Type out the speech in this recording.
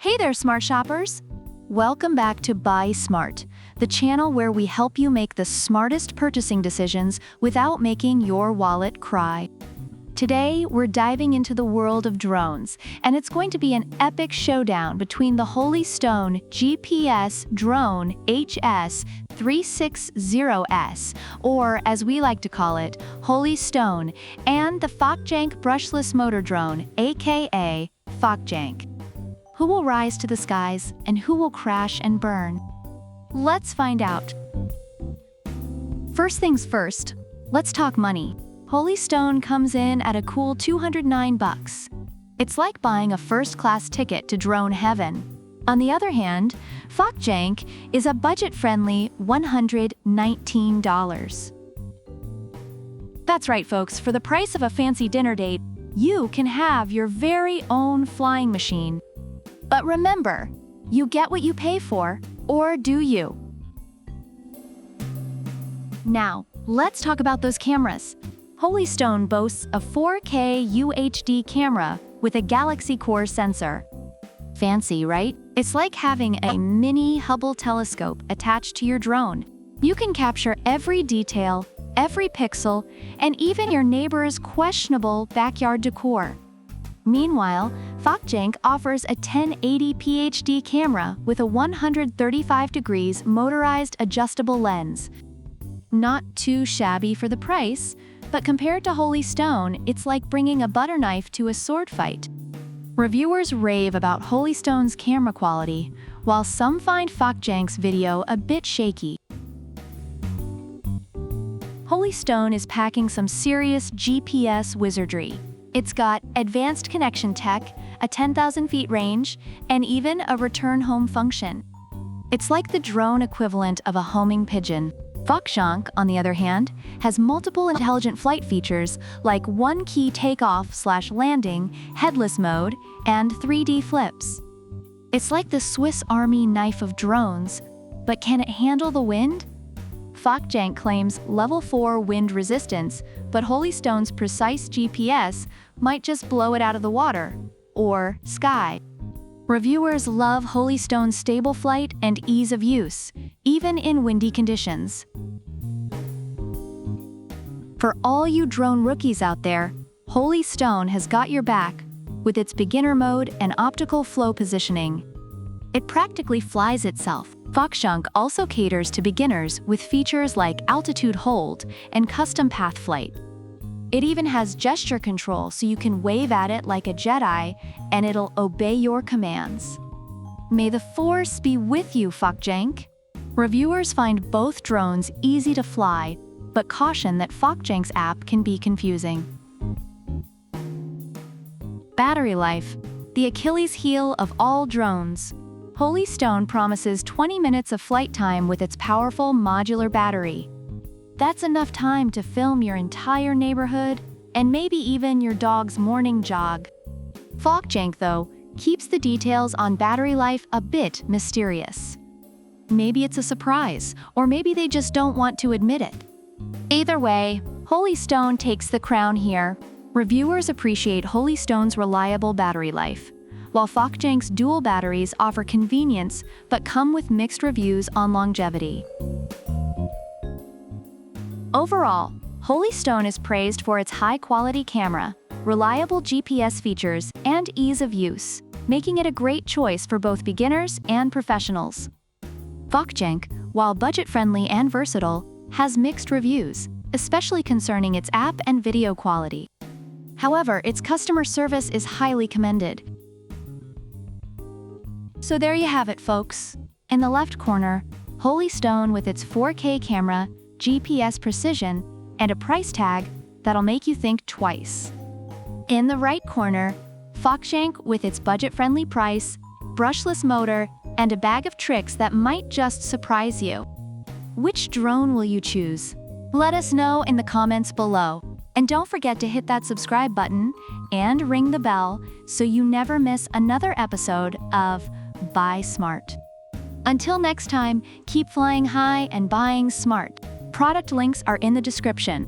Hey there, smart shoppers! Welcome back to Buy Smart, the channel where we help you make the smartest purchasing decisions without making your wallet cry. Today, we're diving into the world of drones, and it's going to be an epic showdown between the Holy Stone GPS Drone HS360S, or as we like to call it, Holy Stone, and the Fokjank Brushless Motor Drone, aka Fokjank. Who will rise to the skies, and who will crash and burn? Let's find out. First things first, let's talk money. Holy Stone comes in at a cool $209. It's like buying a first-class ticket to drone heaven. On the other hand, Fokjank is a budget-friendly $119. That's right, folks, for the price of a fancy dinner date, you can have your very own flying machine. But remember, you get what you pay for, or do you? Now, let's talk about those cameras. Holy Stone boasts a 4K UHD camera with a Galaxy Core sensor. Fancy, right? It's like having a mini Hubble telescope attached to your drone. You can capture every detail, every pixel, and even your neighbor's questionable backyard decor. Meanwhile, Fokjank offers a 1080p HD camera with a 135 degrees motorized adjustable lens. Not too shabby for the price, but compared to Holy Stone, it's like bringing a butter knife to a sword fight. Reviewers rave about Holy Stone's camera quality, while some find Fokjank's video a bit shaky. Holy Stone is packing some serious GPS wizardry. It's got advanced connection tech, a 10,000 feet range, and even a return home function. It's like the drone equivalent of a homing pigeon. Fokjank, on the other hand, has multiple intelligent flight features like one-key takeoff/landing, headless mode, and 3D flips. It's like the Swiss Army knife of drones, but can it handle the wind? Fokjank claims level 4 wind resistance, but Holy Stone's precise GPS might just blow it out of the water, or sky. Reviewers love Holy Stone's stable flight and ease of use, even in windy conditions. For all you drone rookies out there, Holy Stone has got your back with its beginner mode and optical flow positioning. It practically flies itself. Fokjank also caters to beginners with features like altitude hold and custom path flight. It even has gesture control so you can wave at it like a Jedi and it'll obey your commands. May the Force be with you, Fokjank. Reviewers find both drones easy to fly, but caution that Fokjank's app can be confusing. Battery life, the Achilles heel of all drones. Holy Stone promises 20 minutes of flight time with its powerful modular battery. That's enough time to film your entire neighborhood and maybe even your dog's morning jog. Fokjank, though, keeps the details on battery life a bit mysterious. Maybe it's a surprise, or maybe they just don't want to admit it. Either way, Holy Stone takes the crown here. Reviewers appreciate Holy Stone's reliable battery life, while Fokjank's dual batteries offer convenience but come with mixed reviews on longevity. Overall, Holy Stone is praised for its high-quality camera, reliable GPS features, and ease of use, making it a great choice for both beginners and professionals. Fokjank, while budget-friendly and versatile, has mixed reviews, especially concerning its app and video quality. However, its customer service is highly commended. So there you have it, folks. In the left corner, Holy Stone with its 4K camera, GPS precision, and a price tag that'll make you think twice. In the right corner, Fokjank with its budget-friendly price, brushless motor, and a bag of tricks that might just surprise you. Which drone will you choose? Let us know in the comments below. And don't forget to hit that subscribe button and ring the bell so you never miss another episode of Buy Smart. Until next time, keep flying high and buying smart. Product links are in the description.